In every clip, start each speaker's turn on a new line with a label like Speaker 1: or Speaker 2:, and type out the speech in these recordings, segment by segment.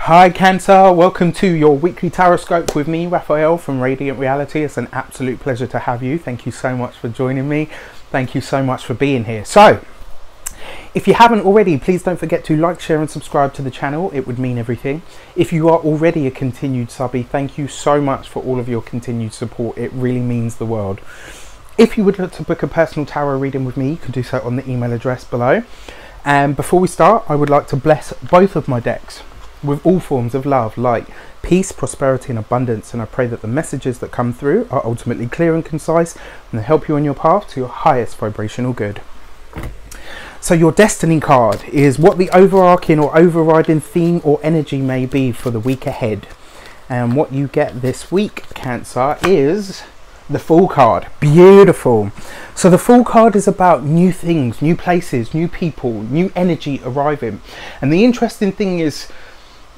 Speaker 1: Hi Cancer, welcome to your weekly Tarotscope with me, Raphael from Reydiant.reality. It's an absolute pleasure to have you. Thank you so much for joining me. Thank you so much for being here. So, if you haven't already, please don't forget to like, share and subscribe to the channel. It would mean everything. If you are already a continued subby, thank you so much for all of your continued support. It really means the world. If you would like to book a personal tarot reading with me, you can do so on the email address below. And before we start, I would like to bless both of my decks with all forms of love, light, peace, prosperity and abundance, and I pray that the messages that come through are ultimately clear and concise and help you on your path to your highest vibrational good. So your destiny card is what the overarching or overriding theme or energy may be for the week ahead. And what you get this week, Cancer, is the Fool card. Beautiful. So the Fool card is about new things, new places, new people, new energy arriving. And the interesting thing is,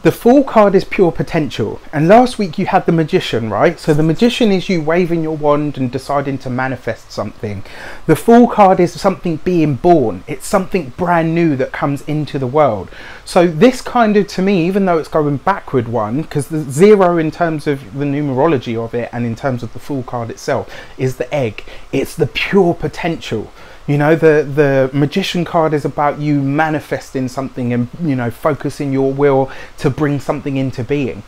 Speaker 1: the Fool card is pure potential, and last week you had the Magician, right? So the Magician is you waving your wand and deciding to manifest something. The Fool card is something being born. It's something brand new that comes into the world. So this kind of, to me, even though it's going backward one, because the 0 in terms of the numerology of it and in terms of the Fool card itself is the egg. It's the pure potential. You know, the Magician card is about you manifesting something and, you know, focusing your will to bring something into being.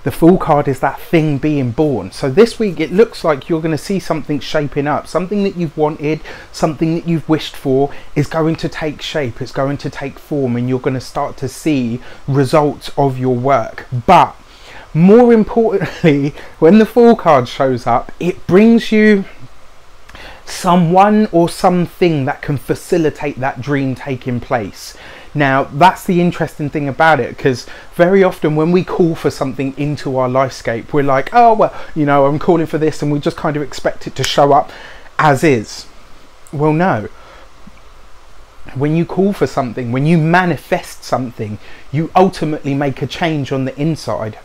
Speaker 1: The Fool card is that thing being born. So this week it looks like you're going to see something shaping up. Something that you've wanted, something that you've wished for is going to take shape. It's going to take form and you're going to start to see results of your work. But more importantly, when the Fool card shows up, it brings you someone or something that can facilitate that dream taking place. Now that's the interesting thing about it, because very often when we call for something into our lifescape, we're like, oh well, you know, I'm calling for this, and we just kind of expect it to show up as is. Well, no. When you call for something, when you manifest something, you ultimately make a change on the inside.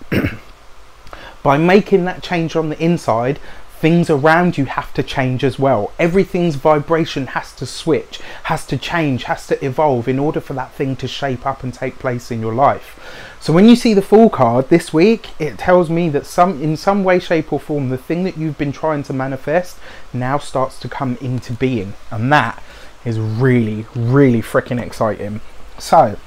Speaker 1: By making that change on the inside, things around you have to change as well. Everything's vibration has to switch, has to change, has to evolve in order for that thing to shape up and take place in your life. So when you see the Fool card this week, it tells me that in some way, shape or form, the thing that you've been trying to manifest now starts to come into being. And that is really, really freaking exciting. So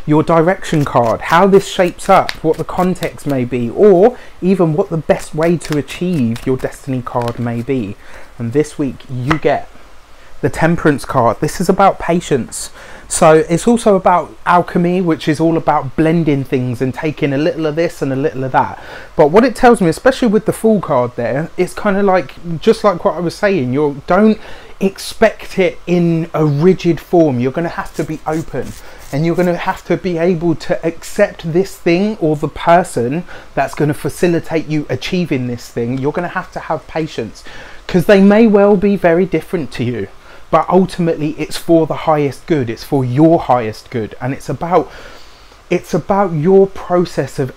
Speaker 1: your direction card, how this shapes up, what the context may be, or even what the best way to achieve your destiny card may be. And this week you get the Temperance card. This is about patience. So it's also about alchemy, which is all about blending things and taking a little of this and a little of that. But what it tells me, especially with the Fool card there, it's kind of like, just like what I was saying, don't expect it in a rigid form. You're going to have to be open, and you're going to have to be able to accept this thing or the person that's going to facilitate you achieving this thing. You're going to have patience, because they may well be very different to you, but ultimately it's for the highest good. It's for your highest good, and it's about your process of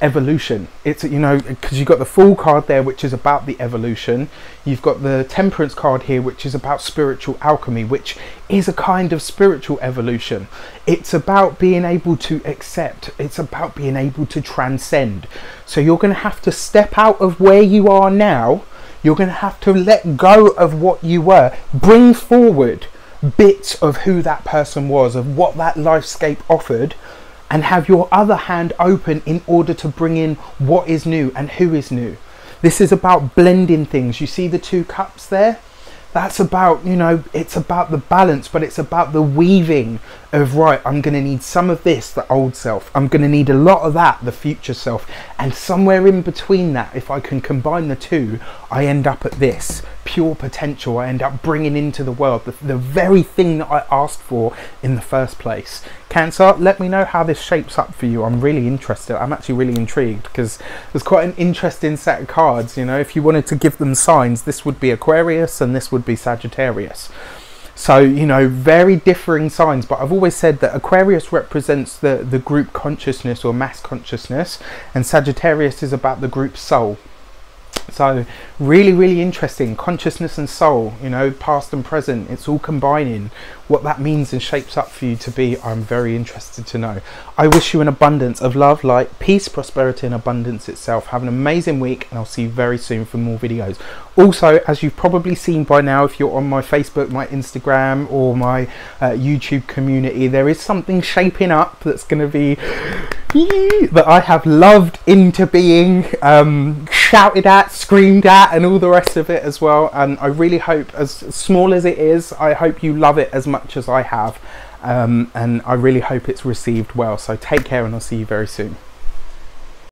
Speaker 1: evolution. It's, you know, because you've got the Fool card there, which is about the evolution. You've got the Temperance card here, which is about spiritual alchemy, which is a kind of spiritual evolution. It's about being able to accept. It's about being able to transcend. So you're going to have to step out of where you are now. You're going to have to let go of what you were, bring forward bits of who that person was, of what that lifescape offered, and have your other hand open in order to bring in what is new and who is new. This is about blending things. You see the 2 cups there? That's about, you know, it's about the balance, but it's about the weaving of, right, I'm going to need some of this, the old self. I'm going to need a lot of that, the future self. And somewhere in between that, if I can combine the 2, I end up at this pure potential. I end up bringing into the world the very thing that I asked for in the first place. Cancer, let me know how this shapes up for you. I'm really interested. I'm actually really intrigued, because there's quite an interesting set of cards. You know, if you wanted to give them signs, this would be Aquarius and this would be Sagittarius. So, you know, very differing signs, but I've always said that Aquarius represents the group consciousness or mass consciousness, and Sagittarius is about the group soul. So really, really interesting. Consciousness and soul, you know, past and present, it's all combining. What that means and shapes up for you to be, I'm very interested to know. I wish you an abundance of love, light, peace, prosperity and abundance itself. Have an amazing week, and I'll see you very soon for more videos. Also, as you've probably seen by now, if you're on my Facebook, my Instagram or my YouTube community, there is something shaping up that's going to be that I have loved into being, shouted at, screamed at and all the rest of it as well. And I really hope, as small as it is, I hope you love it as much as I have, and I really hope it's received well. So take care, and I'll see you very soon.